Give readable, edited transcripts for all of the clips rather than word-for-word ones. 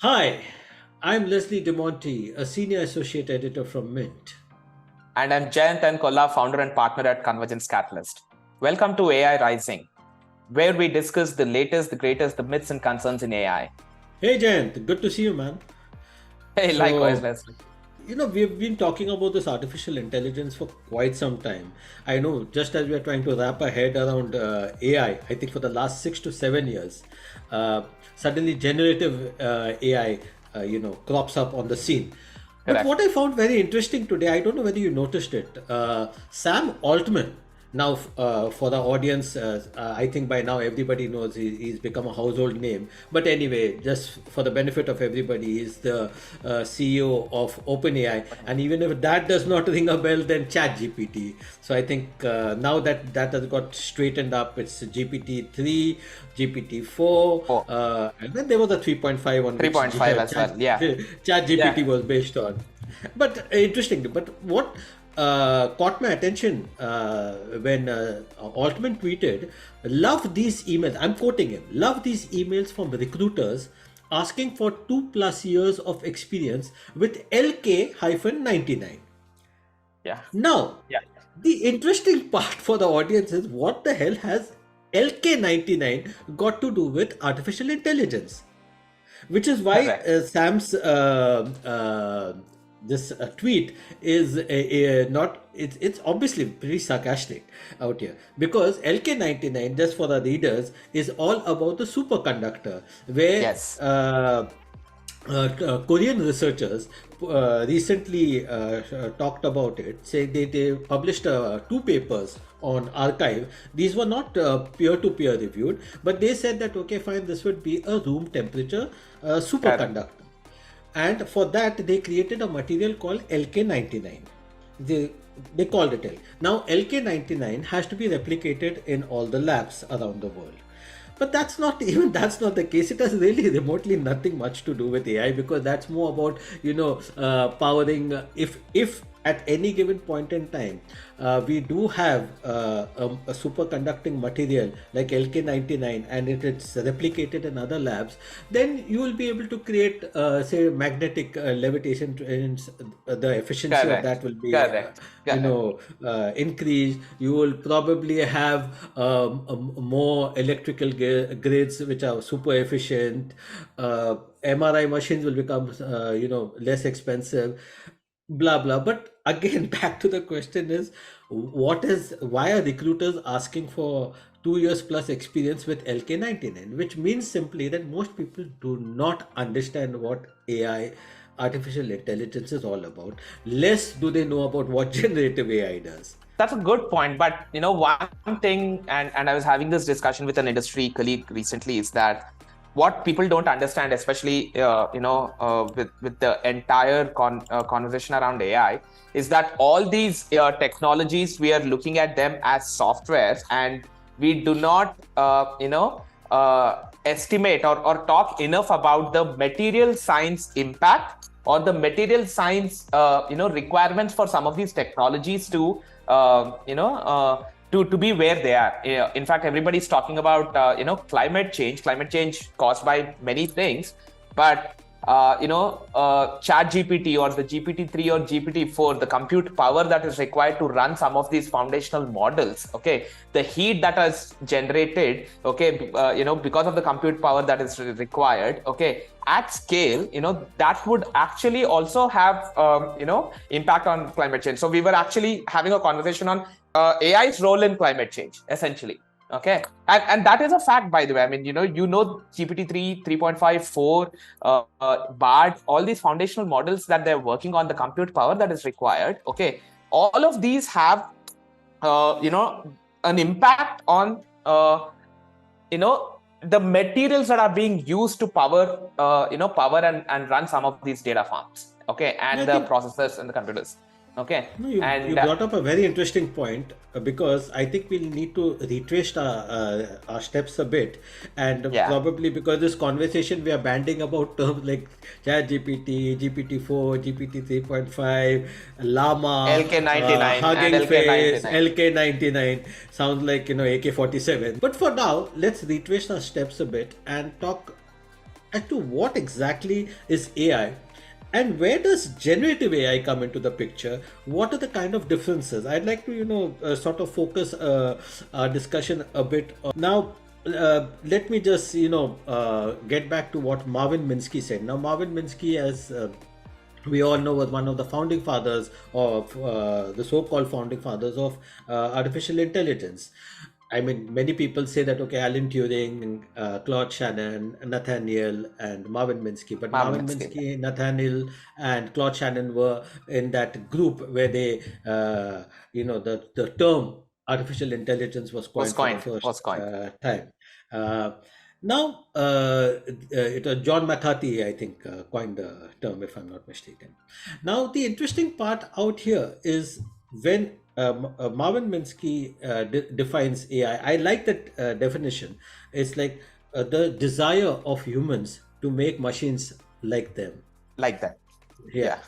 Hi, I'm Leslie DeMonte, a senior associate editor from Mint. And I'm Jayanth N Kolla, founder and partner at Convergence Catalyst. Welcome to AI Rising, where we discuss the latest, the greatest, the myths and concerns in AI. Hey Jayant, good to see you, man. Hey, likewise, So, Leslie. we've been talking about this artificial intelligence for quite some time. I know, just as we are trying to wrap our head around AI, I think for the last 6 to 7 years, uh, suddenly generative AI, crops up on the scene. But Correct. what I found very interesting today, I don't know whether you noticed it, Sam Altman. Now, for the audience, I think by now everybody knows he's become a household name. But anyway, just for the benefit of everybody, he's the CEO of OpenAI. And even if that does not ring a bell, then ChatGPT. So I think now that has got straightened up. It's GPT-3, GPT-4, Oh, and then there was a 3.5 on which 3.5 as well. Yeah. ChatGPT Yeah. was based on. But interesting. But what caught my attention when Altman tweeted, "Love these emails." I'm quoting him. "Love these emails from recruiters asking for 2+ years of experience with LK-99." Yeah. Now, Yeah. the interesting part for the audience is what the hell has LK-99 got to do with artificial intelligence? Which is why Correct. Sam's this tweet is not it's obviously pretty sarcastic out here, because LK-99, just for the readers, is all about the superconductor where Yes. Korean researchers recently talked about it, saying they published two papers on archive. These were not peer-to-peer reviewed, but they said that okay, fine, this would be a room temperature Correct. superconductor, and for that they created a material called LK-99. They they called it L. Now LK-99 has to be replicated in all the labs around the world. But that's not even that's not the case. It has really remotely nothing much to do with AI, because that's more about powering. If at any given point in time we do have a superconducting material like LK-99, and if it's replicated in other labs, then you will be able to create say magnetic levitation trains. The efficiency of Correct. that will be Correct. Correct. increased. You will probably have more electrical grids which are super efficient. MRI machines will become less expensive, blah blah. But again, back to the question is, why are recruiters asking for 2 years plus experience with LK-99, which means simply that most people do not understand what AI, artificial intelligence, is all about. Less do they know about what generative AI does. That's a good point. But one thing, and I was having this discussion with an industry colleague recently, is that what people don't understand, especially with the entire conversation around AI, is that all these technologies, we are looking at them as software, and we do not estimate or talk enough about the material science impact or the material science requirements for some of these technologies to to be where they are. In fact, everybody's talking about climate change caused by many things, but ChatGPT or the GPT-3 or GPT-4, the compute power that is required to run some of these foundational models, okay, the heat that is generated, okay, because of the compute power that is required, okay, at scale, that would actually also have impact on climate change. So we were actually having a conversation on AI's role in climate change, essentially. Okay, and that is a fact, by the way. I mean, GPT-3, 3.5, 4, BART, all these foundational models that they're working on, the compute power that is required. Okay, all of these have an impact on the materials that are being used to power and run some of these data farms. Okay, Yeah, I and the think processors and the computers. Okay, no, you and brought up a very interesting point, because I think we'll need to retrace our steps a bit, and yeah, probably because this conversation we are banding about terms like ChatGPT, GPT-4, GPT 3.5, Llama, LK-99 and Hugging Face, LK-99. LK-99 sounds like AK-47. But for now, let's retrace our steps a bit and talk as to what exactly is AI and where does generative AI come into the picture. What are the kind of differences? I'd like to sort of focus our discussion a bit now. Let me just get back to what Marvin Minsky said. Now Marvin Minsky, as we all know, was one of the founding fathers of the so-called founding fathers of artificial intelligence. I mean, many people say that, okay, Alan Turing, Claude Shannon, Nathaniel, and Marvin Minsky. But Marvin Marvin Minsky. Minsky, Nathaniel, and Claude Shannon were in that group where they, the term artificial intelligence was Was coined for the coined. first Was coined. time. Uh, now, it was John McCarthy, I think, coined the term, if I'm not mistaken. Now, the interesting part out here is when Marvin Minsky defines AI. I like that definition. It's like the desire of humans to make machines like them. Like that. Yeah. Yeah.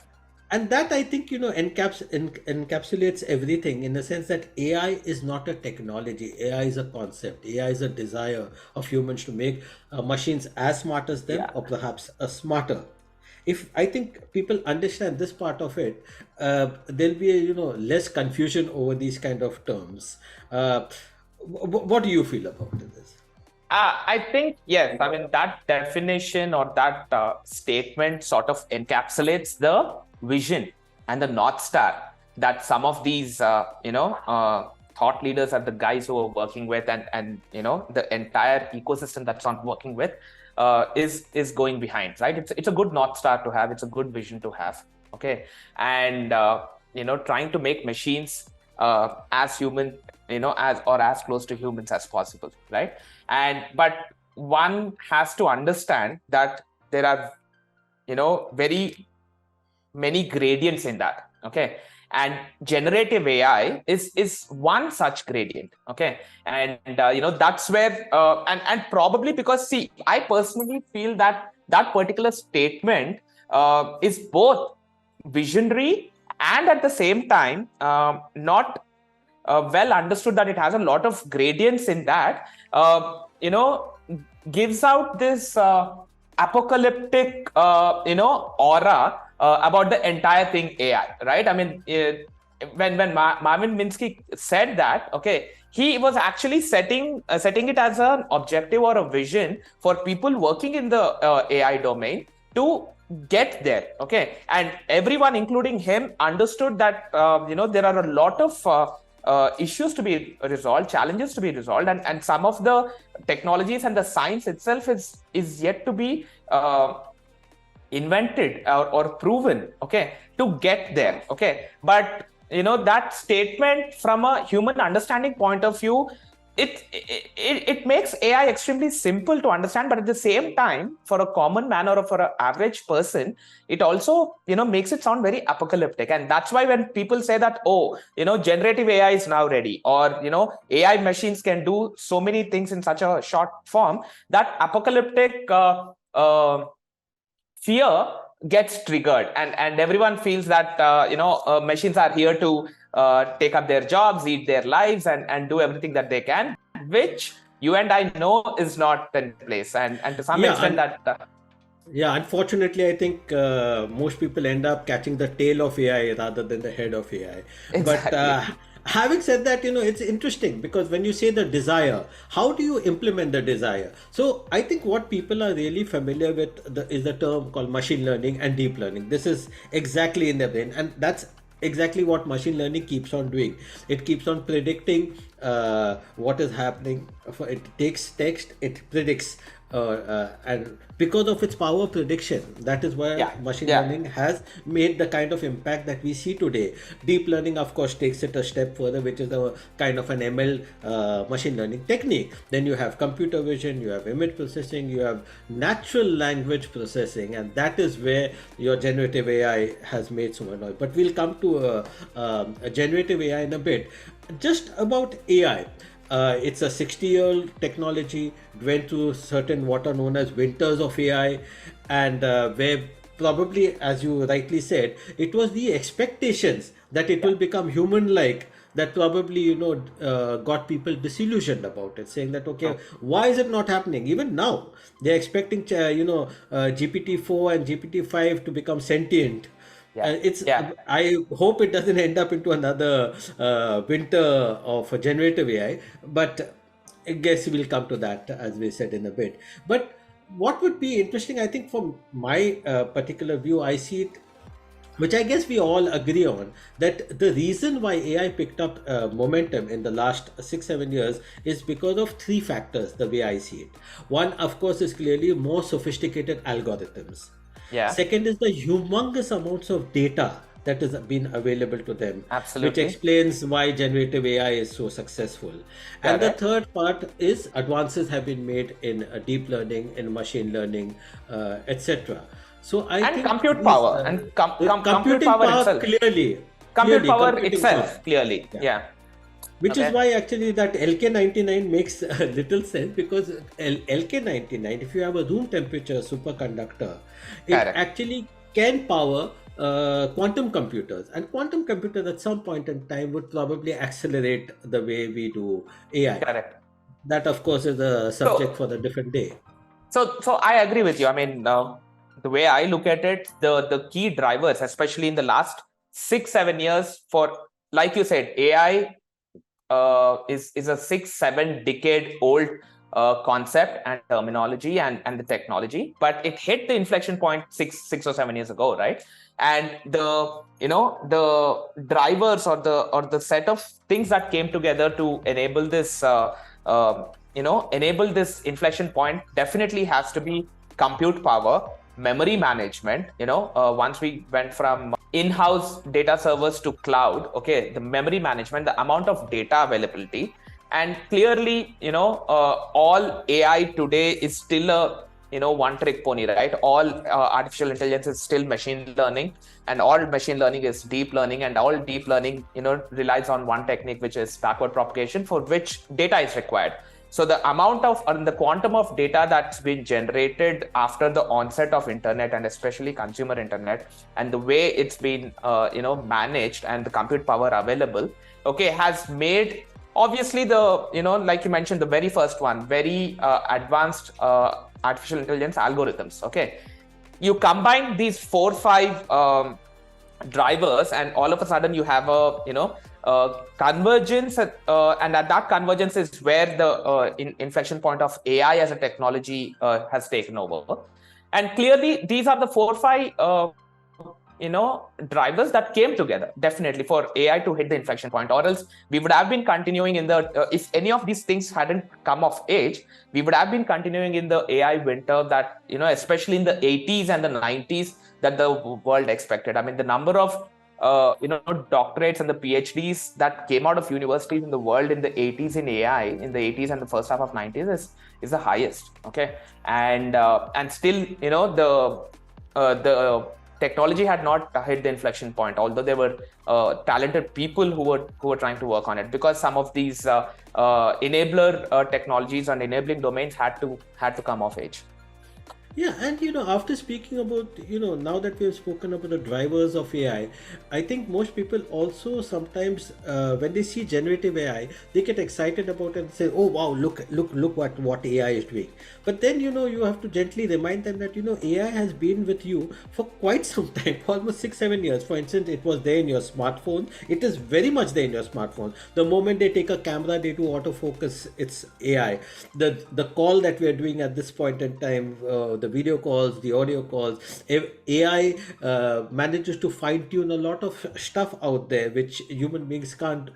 And that, I think, encapsulates everything, in the sense that AI is not a technology. AI is a concept. AI is a desire of humans to make machines as smart as them, Yeah. or perhaps a smarter. If I think people understand this part of it, there'll be less confusion over these kind of terms. What do you feel about this? I think, yes, I mean, that definition or that statement sort of encapsulates the vision and the North Star that some of these, thought leaders are the guys who are working with, and the entire ecosystem that's on working with is going behind, right? It's a good North Star to have. It's a good vision to have. Okay. And, trying to make machines as human, as close to humans as possible, right? But one has to understand that there are very many gradients in that. Okay. And generative AI is one such gradient. Okay. And that's where and probably because, see, I personally feel that that particular statement is both visionary and at the same time not well understood, that it has a lot of gradients in that, gives out this apocalyptic, aura about the entire thing AI, right? I mean, when Marvin Minsky said that, okay, he was actually setting it as an objective or a vision for people working in the AI domain to get there. Okay. And everyone, including him, understood that there are a lot of issues to be resolved, challenges to be resolved, and some of the technologies and the science itself is yet to be invented or proven, okay, to get there. Okay. But that statement from a human understanding point of view, it makes AI extremely simple to understand, but at the same time, for a common man or for an average person, it also makes it sound very apocalyptic. And that's why when people say that, oh, generative AI is now ready, or AI machines can do so many things in such a short form, that apocalyptic fear gets triggered, and everyone feels that machines are here to take up their jobs, eat their lives, and do everything that they can, which you and I know is not in place, and to some Yeah, extent that yeah, unfortunately, I think most people end up catching the tail of AI rather than the head of AI. But exactly. having said that, it's interesting because when you say the desire, how do you implement the desire? So I think what people are really familiar with is the term called machine learning and deep learning. This is exactly in their brain, and that's exactly what machine learning keeps on doing. It keeps on predicting what is happening. It takes text, it predicts, and because of its power of prediction, that is why Yeah, machine yeah, learning has made the kind of impact that we see today. Deep learning, of course, takes it a step further, which is a kind of an ML machine learning technique. Then you have computer vision, you have image processing, you have natural language processing, and that is where your generative AI has made so much noise. But we'll come to a generative AI in a bit. Just about AI. It's a 60-year-old technology, went through certain what are known as winters of AI, and where probably, as you rightly said, it was the expectations that it will become human-like that probably got people disillusioned about it, saying that okay, True. why is it not happening? Even now they're expecting GPT-4 and GPT-5 to become sentient. Yeah. It's Yeah. I hope it doesn't end up into another winter of generative AI, but I guess we'll come to that as we said in a bit. But what would be interesting, I think, from my particular view, I see it, which I guess we all agree on, that the reason why AI picked up momentum in the last 6-7 years is because of three factors, the way I see it. One, of course, is clearly more sophisticated algorithms. Yeah. Second is the humongous amounts of data that has been available to them, which Absolutely. explains why generative AI is so successful. And the Correct. third part is advances have been made in deep learning, in machine learning, etc. So I And think compute these power and compute computing power power, itself. clearly, Compute power computing power, itself, clearly. yeah. Yeah. Which is Okay. why actually that LK99 makes a little sense, because LK99, if you have a room temperature superconductor, it Correct. actually can power quantum computers, and quantum computers at some point in time would probably accelerate the way we do AI. Correct. That, of course, is a subject So, for a different day. so I agree with you. I mean, the way I look at it, the key drivers, especially in the last 6-7 years, for, like you said, AI is a 6-7 decade old concept and terminology and the technology, but it hit the inflection point 6 or 7 years ago, right? And the drivers or the set of things that came together to enable this enable this inflection point definitely has to be compute power, memory management. Once we went from in-house data servers to cloud, okay, the memory management, the amount of data availability, and clearly, all AI today is still a one trick pony, right? All artificial intelligence is still machine learning, and all machine learning is deep learning, and all deep learning relies on one technique, which is backward propagation, for which data is required. So the amount of the quantum of data that's been generated after the onset of internet, and especially consumer internet, and the way it's been managed, and the compute power available, okay, has made, obviously, the like you mentioned, the very first one, very advanced artificial intelligence algorithms. Okay, you combine these 4-5 drivers, and all of a sudden you have a convergence, and at that convergence is where the inflection point of AI as a technology has taken over. And clearly these are the 4-5 drivers that came together definitely for AI to hit the inflection point, or else we would have been continuing in the if any of these things hadn't come of age, we would have been continuing in the AI winter that especially in the 80s and the 90s, that the world expected. I mean, the number of doctorates and the PhDs that came out of universities in the world in the 80s in AI, in the 80s and the first half of 90s, is the highest. Okay, and still the technology had not hit the inflection point, although there were talented people who were trying to work on it, because some of these enabler technologies and enabling domains had to come of age. Yeah, and after speaking about, now that we have spoken about the drivers of AI, I think most people also sometimes, when they see generative AI, they get excited about it and say, "Oh wow, look what AI is doing." But then you have to gently remind them that AI has been with you for quite some time, almost 6-7 years. For instance, it was there in your smartphone. It is very much there in your smartphone. The moment they take a camera, they do autofocus. It's AI. The call that we are doing at this point in time. The video calls, the audio calls, AI manages to fine tune a lot of stuff out there, which human beings can't,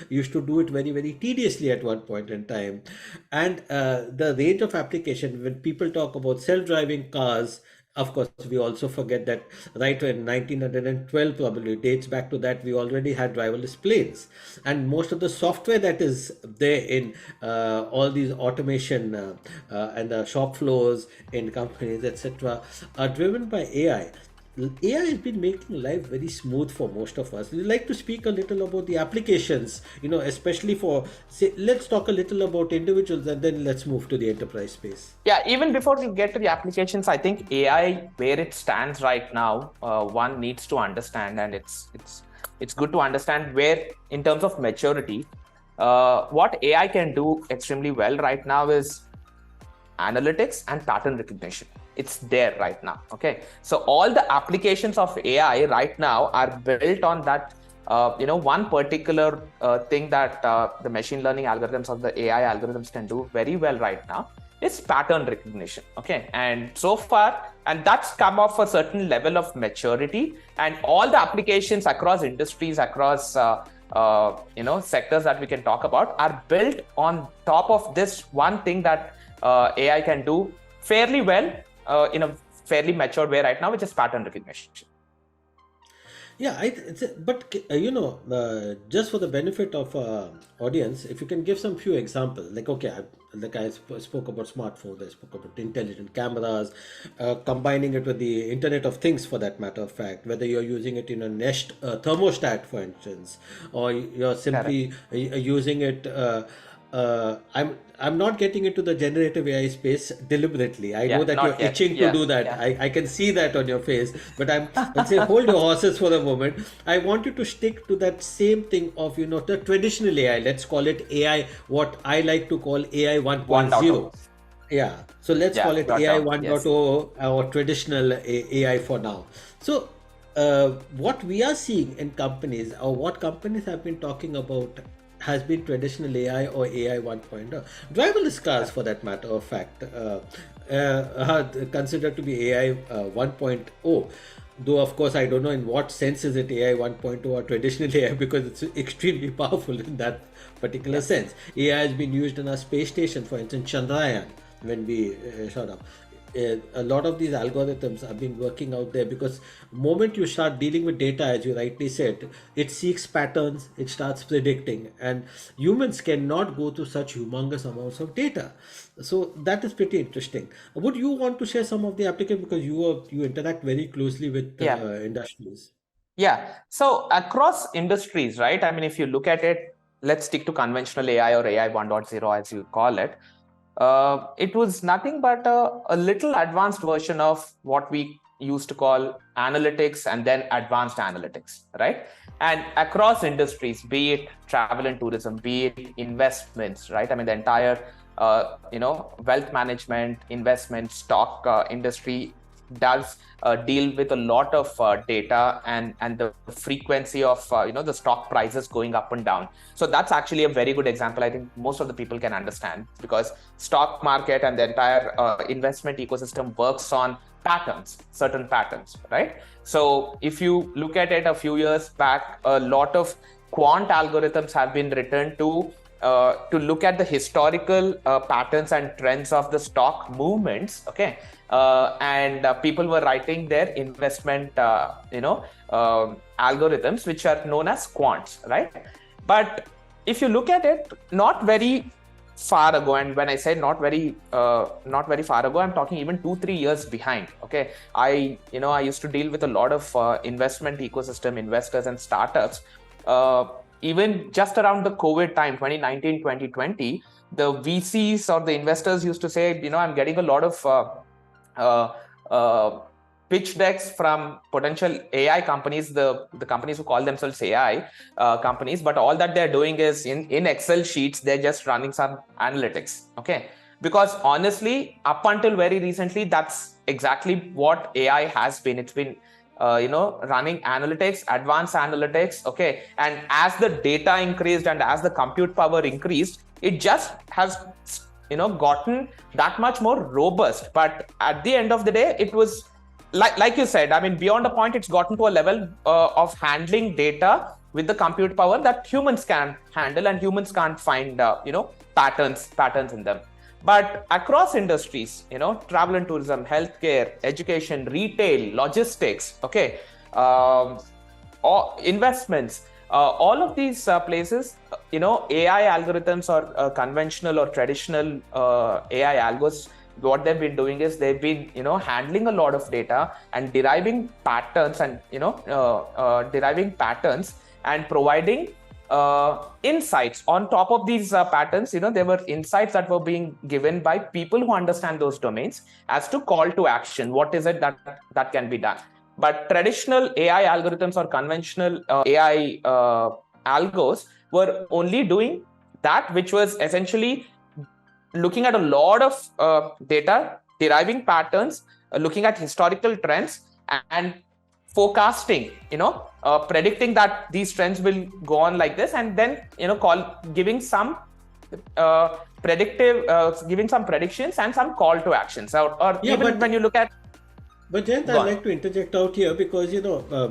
used to do it very, very tediously at one point in time. And the range of application, when people talk about self-driving cars, of course, we also forget that right when 1912 probably dates back to that, we already had driverless planes. And most of the software that is there in all these automation and the shop floors in companies, etc., are driven by AI. AI has been making life very smooth for most of us. We'd like to speak a little about the applications, especially for, say, let's talk a little about individuals and then let's move to the enterprise space. Yeah, even before we get to the applications, I think AI, where it stands right now, one needs to understand, and it's it's good to understand where, in terms of maturity, what AI can do extremely well right now is analytics and pattern recognition. It's there right now. Okay, so all the applications of AI right now are built on that. One particular thing that the machine learning algorithms or the AI algorithms can do very well right now is pattern recognition. Okay, and so far, and that's come off a certain level of maturity, and all the applications across industries, across sectors that we can talk about are built on top of this one thing that AI can do fairly well in a fairly matured way right now, which is pattern recognition. Yeah, just for the benefit of audience, if you can give some few examples, like okay, spoke about smartphones, I spoke about intelligent cameras, combining it with the Internet of Things, for that matter of fact, whether you're using it in a Nest thermostat, for instance, or you're simply using it. I'm not getting into the generative AI space deliberately. I know that you're itching to do that. I can see that on your face. But I'll say hold your horses for a moment. I want you to stick to that same thing of the traditional AI. Let's call it AI. What I like to call AI 1.0. Yeah. So let's call it AI 1.0 or traditional AI for now. So what we are seeing in companies, or what companies have been talking about, has been traditional AI or AI 1.0. Driverless cars, for that matter of fact, are considered to be AI 1.0. Though, of course, I don't know in what sense is it AI 1.0 or traditional AI, because it's extremely powerful in that particular sense. AI has been used in our space station, for instance, Chandrayaan, when we shot up. A lot of these algorithms have been working out there, because moment you start dealing with data, as you rightly said, it seeks patterns, it starts predicting, and humans cannot go through such humongous amounts of data. So that is pretty interesting. Would you want to share some of the applications, because you interact very closely with industries? Yeah. So across industries, right? I mean, if you look at it, let's stick to conventional AI or AI 1.0, as you call it. It was nothing but a little advanced version of what we used to call analytics and then advanced analytics, right? And across industries, be it travel and tourism, be it investments, right? I mean, the entire wealth management, investment, stock industry does deal with a lot of data and the frequency of the stock prices going up and down. So that's actually a very good example. I think most of the people can understand, because stock market and the entire investment ecosystem works on patterns, certain patterns, right? So if you look at it a few years back, a lot of quant algorithms have been written to look at the historical patterns and trends of the stock movements. Okay, and people were writing their investment algorithms, which are known as quants, right? But if you look at it, not very far ago, and when I say not very far ago, I'm talking even 2-3 years behind. Okay, I used to deal with a lot of investment ecosystem investors and startups. Even just around the COVID time, 2019, 2020, the VCs or the investors used to say, I'm getting a lot of pitch decks from potential AI companies, the companies who call themselves AI companies, but all that they're doing is in Excel sheets, they're just running some analytics. Okay, because honestly, up until very recently, that's exactly what AI has been. It's been running analytics, advanced analytics. Okay, and as the data increased and as the compute power increased, it just has gotten that much more robust. But at the end of the day, it was like you said, I mean, beyond a point, it's gotten to a level of handling data with the compute power that humans can handle, and humans can't find patterns in them. But across industries, travel and tourism, healthcare, education, retail, logistics, okay, investments, all of these places, AI algorithms or conventional or traditional AI algos, what they've been doing is they've been, handling a lot of data and deriving patterns and providing insights on top of these patterns. There were insights that were being given by people who understand those domains as to call to action. What is it that can be done? But traditional AI algorithms or conventional AI algos were only doing that, which was essentially looking at a lot of data, deriving patterns, looking at historical trends, and forecasting, predicting that these trends will go on like this, and then giving some giving some predictions and some call to actions. Or Yeah, even when you look at but Jayanth, I'd like to interject out here because,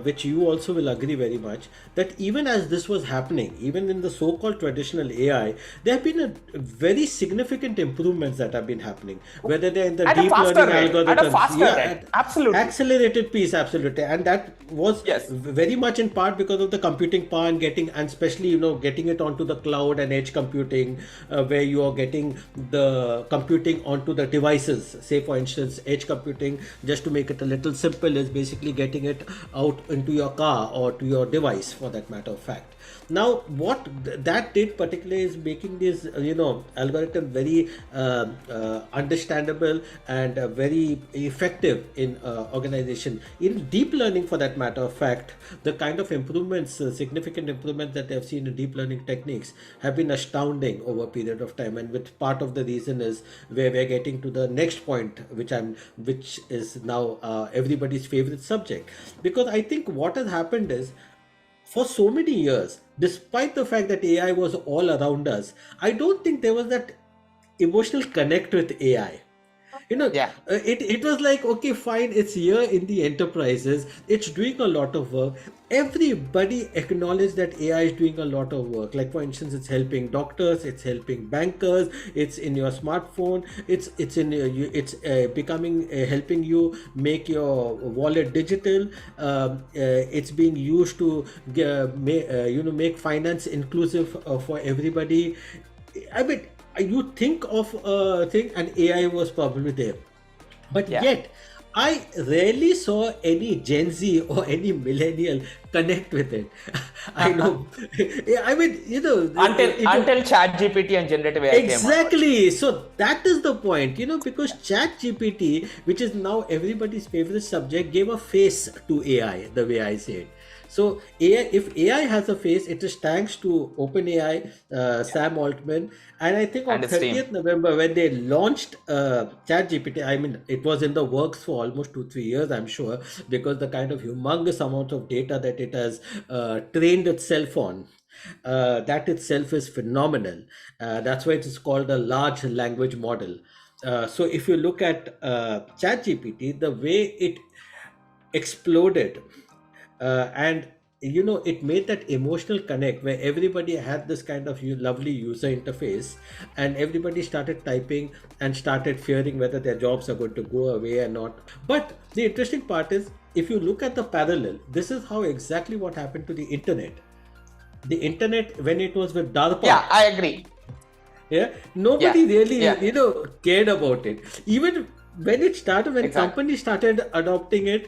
which you also will agree very much, that even as this was happening, even in the so-called traditional AI, there have been a very significant improvements that have been happening, whether they're in the at a deep faster learning rate, at a algorithms, faster rate, absolutely. accelerated piece, absolutely, and that was Yes. very much in part because of the computing power and especially, getting it onto the cloud and edge computing, where you are getting the computing onto the devices. Say, for instance, edge computing, just to make it a little simple, is basically getting it out into your car or to your device, for that matter of fact. Now, what that did particularly is making this, algorithm very understandable and very effective in organization. In deep learning, for that matter of fact, the kind of improvements, significant improvements that they have seen in deep learning techniques have been astounding over a period of time. And which part of the reason is where we're getting to the next point, which is now everybody's favorite subject. Because I think what has happened is, for so many years, despite the fact that AI was all around us, I don't think there was that emotional connect with AI. Yeah. It was like, okay, fine, it's here in the enterprises, it's doing a lot of work. Everybody acknowledged that AI is doing a lot of work. Like, for instance, it's helping doctors, it's helping bankers, it's in your smartphone, it's in it's becoming helping you make your wallet digital. It's being used to make finance inclusive for everybody. I mean, you think of a thing and AI was probably there. But Yeah. yet, I rarely saw any Gen Z or any millennial connect with it. I know. I mean, Until ChatGPT and generative AI came on. exactly. So that is the point, because ChatGPT, which is now everybody's favorite subject, gave a face to AI, the way I say it. So AI, if AI has a face, it is thanks to OpenAI, Sam Altman, and I think on And its team. 30th November when they launched ChatGPT. I mean, it was in the works for almost 2-3 years, I'm sure, because the kind of humongous amount of data that it has trained itself on. That itself is phenomenal. That's why it is called a large language model. So if you look at ChatGPT, the way it exploded, and it made that emotional connect where everybody had this kind of lovely user interface, and everybody started typing and started fearing whether their jobs are going to go away or not. But the interesting part is, if you look at the parallel, this is how exactly what happened to the internet. The internet, when it was with DARPA, Yeah, I agree. yeah, nobody really Yeah. cared about it. Even when it started, when Exactly. companies started adopting it,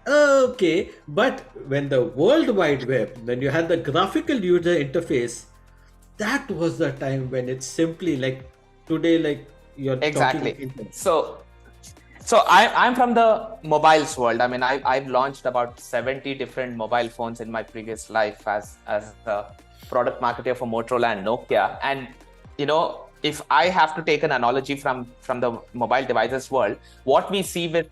okay. But when the World Wide Web, when you had the graphical user interface, that was the time when it's simply like today, like you're talking Exactly. internet. So I'm from the mobiles world. I mean, I've launched about 70 different mobile phones in my previous life as a product marketer for Motorola and Nokia. And if I have to take an analogy from the mobile devices world, what we see with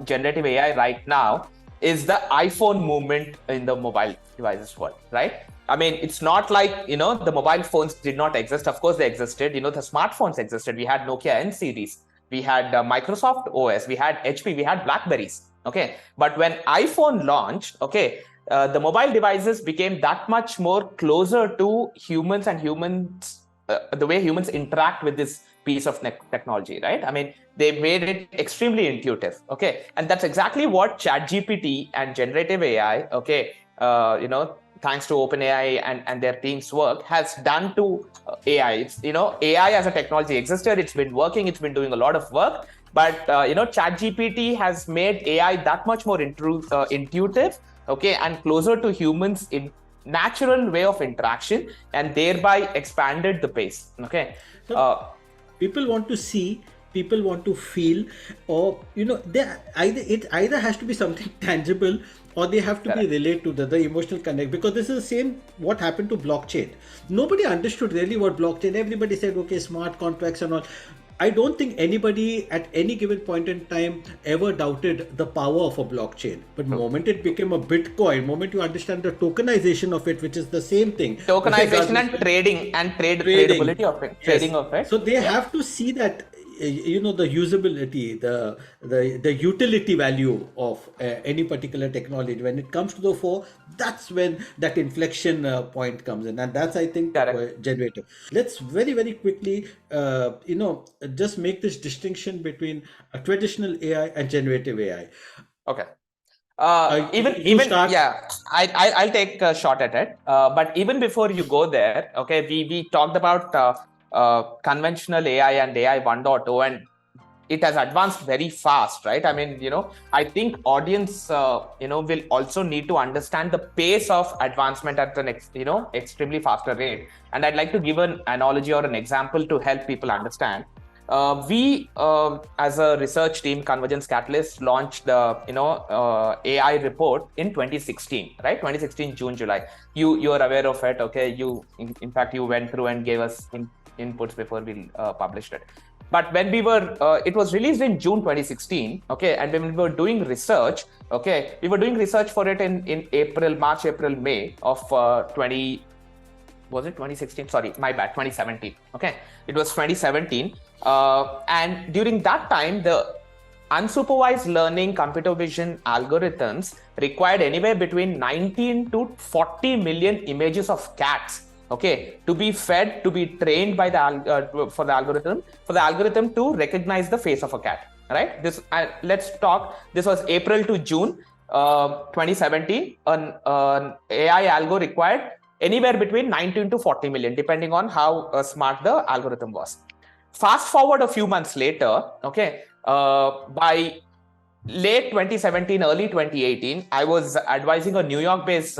generative AI right now is the iPhone movement in the mobile devices world, right? I mean, it's not like, the mobile phones did not exist. Of course, they existed. The smartphones existed. We had Nokia N series. We had Microsoft OS. We had HP. We had Blackberries. Okay. But when iPhone launched, okay, the mobile devices became that much more closer to humans and the way humans interact with this piece of technology, right? I mean, they made it extremely intuitive. Okay. And that's exactly what ChatGPT and generative AI, okay, thanks to OpenAI and their team's work, has done to AI. It's, AI as a technology existed. It's been working. It's been doing a lot of work. But, ChatGPT has made AI that much more intuitive, okay, and closer to humans in natural way of interaction, and thereby expanded the pace. Okay. So people want to see people want to feel, or it either has to be something tangible, or they have to be related to the emotional connect, because this is the same what happened to blockchain. Nobody understood really what blockchain. Everybody said, okay, smart contracts and all. I don't think anybody at any given point in time ever doubted the power of a blockchain. But moment it became a Bitcoin, moment you understand the tokenization of it, which is the same thing. Tokenization and trading and tradability of it, Yes. trading of it. So they have to see that the usability, the utility value of any particular technology. When it comes to the fore, that's when that inflection point comes in, and that's, I think, generative. Let's very very quickly just make this distinction between a traditional AI and generative AI. Okay. You start. Yeah, I'll take a shot at it. But even before you go there, okay, we talked about conventional AI and AI 1.0, and it has advanced very fast, right? I mean, I think audience, will also need to understand the pace of advancement at the next, extremely faster rate. And I'd like to give an analogy or an example to help people understand. We, as a research team, Convergence Catalyst, launched the AI report in 2016, right? 2016 June, July. You are aware of it, okay? In fact, you went through and gave us inputs before we published it. But when we were, it was released in June 2016, okay? And when we were doing research, okay, we were doing research for it in March, April, May of 2016? Sorry, my bad, 2017. Okay, it was 2017. And during that time, the unsupervised learning computer vision algorithms required anywhere between 19 to 40 million images of cats, okay, to be fed, to be trained by for the algorithm to recognize the face of a cat, right? Let's talk. This was April to June 2017. An AI algo required anywhere between 19 to 40 million, depending on how smart the algorithm was. Fast forward a few months later, okay, by late 2017, early 2018, I was advising a New York-based,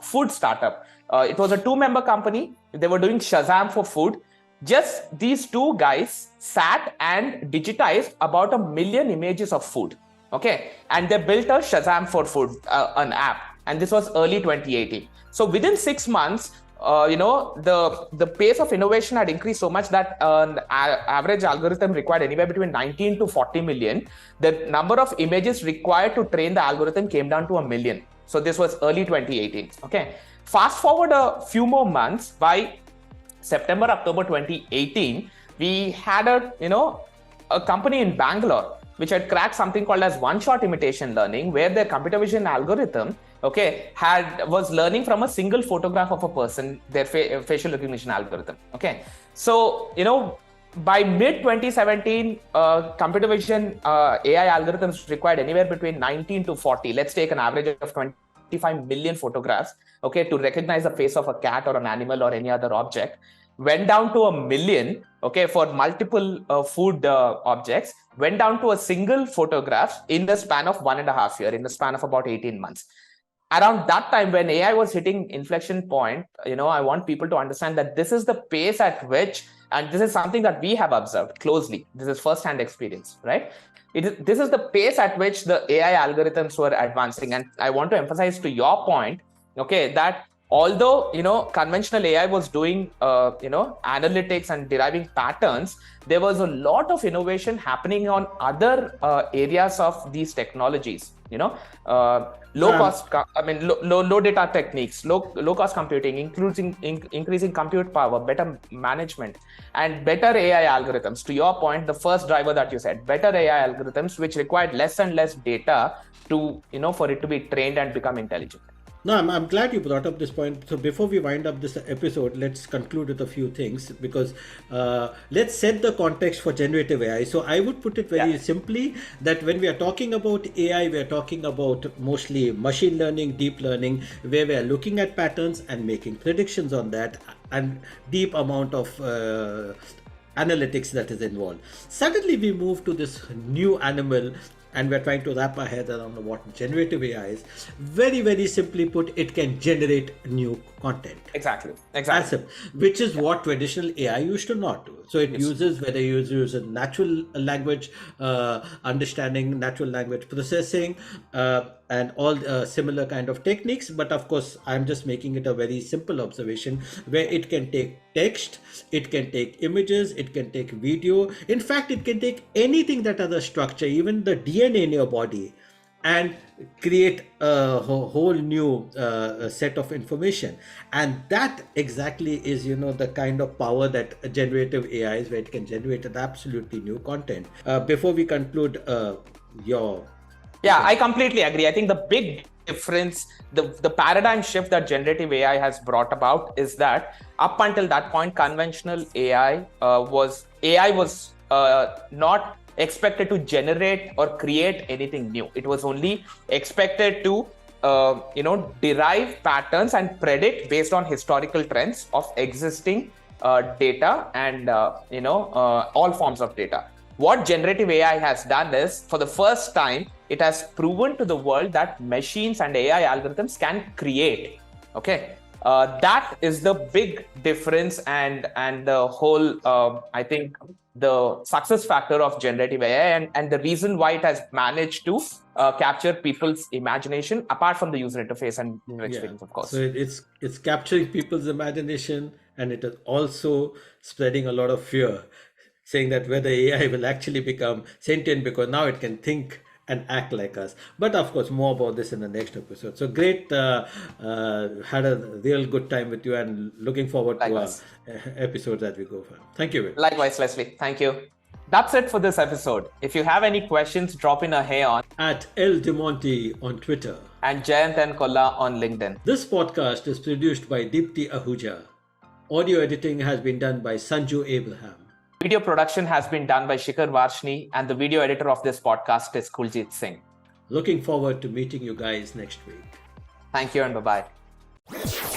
food startup. It was a 2-member company. They were doing Shazam for food. Just these two guys sat and digitized about 1 million images of food. Okay, and they built a Shazam for food, an app, and this was early 2018. So within 6 months, the pace of innovation had increased so much that an average algorithm required anywhere between 19 to 40 million. The number of images required to train the algorithm came down to 1 million. So this was early 2018. Okay, fast forward a few more months, by September, October 2018, we had a company in Bangalore which had cracked something called as one-shot imitation learning, where their computer vision algorithm, okay, was learning from a single photograph of a person, their facial recognition algorithm. Okay, so by mid 2017, computer vision AI algorithms required anywhere between 19 to 40. Let's take an average of 25 million photographs, okay, to recognize the face of a cat or an animal or any other object. Went down to 1 million, okay, for multiple food objects. Went down to a single photograph in the span of 1.5 years, in the span of about 18 months. Around that time, when AI was hitting inflection point, I want people to understand that this is the pace at which, and this is something that we have observed closely. This is first-hand experience, right? This is the pace at which the AI algorithms were advancing. And I want to emphasize to your point, okay, that although conventional AI was doing analytics and deriving patterns, there was a lot of innovation happening on other areas of these technologies. Low cost, low data techniques, low cost computing, increasing compute power, better management, and better AI algorithms. To your point, the first driver that you said, better AI algorithms, which required less and less data to for it to be trained and become intelligent. No, I'm glad you brought up this point. So before we wind up this episode, let's conclude with a few things, because let's set the context for generative AI. So I would put it very simply that when we are talking about AI, we are talking about mostly machine learning, deep learning, where we are looking at patterns and making predictions on that, and deep amount of analytics that is involved. Suddenly we move to this new animal and we're trying to wrap our head around what generative AI is. Very, very simply put, it can generate new content. Exactly. Which is what traditional AI used to not do. So it uses, whether you use natural language understanding, natural language processing, and all similar kind of techniques. But of course, I'm just making it a very simple observation where it can take text, it can take images, it can take video. In fact, it can take anything that has a structure, even the DNA in your body, and create a whole new set of information. And that exactly is, the kind of power that generative AI is, where it can generate an absolutely new content. Before we conclude, I completely agree. I think the big difference, the paradigm shift that generative AI has brought about is that up until that point, conventional AI was not expected to generate or create anything new. It was only expected to derive patterns and predict based on historical trends of existing data and all forms of data. What generative AI has done is, for the first time, it has proven to the world that machines and AI algorithms can create. Okay, that is the big difference, and the whole I think the success factor of generative AI, and the reason why it has managed to capture people's imagination, apart from the user interface and user experience, of course. So it's capturing people's imagination, and it is also spreading a lot of fear, saying that whether AI will actually become sentient, because now it can think and act like us. But of course, more about this in the next episode. So great, had a real good time with you, and looking forward Likewise. to our episodes that we go for. Thank you. Likewise, Leslie. Thank you. That's it for this episode. If you have any questions, drop in a hey on at L Demonte on Twitter and Jayanth N Kolla on LinkedIn. This podcast is produced by Deepti Ahuja. Audio editing has been done by Sanju Abraham. Video production has been done by Shikhar Varshni, and the video editor of this podcast is Kuljit Singh. Looking forward to meeting you guys next week. Thank you and bye-bye.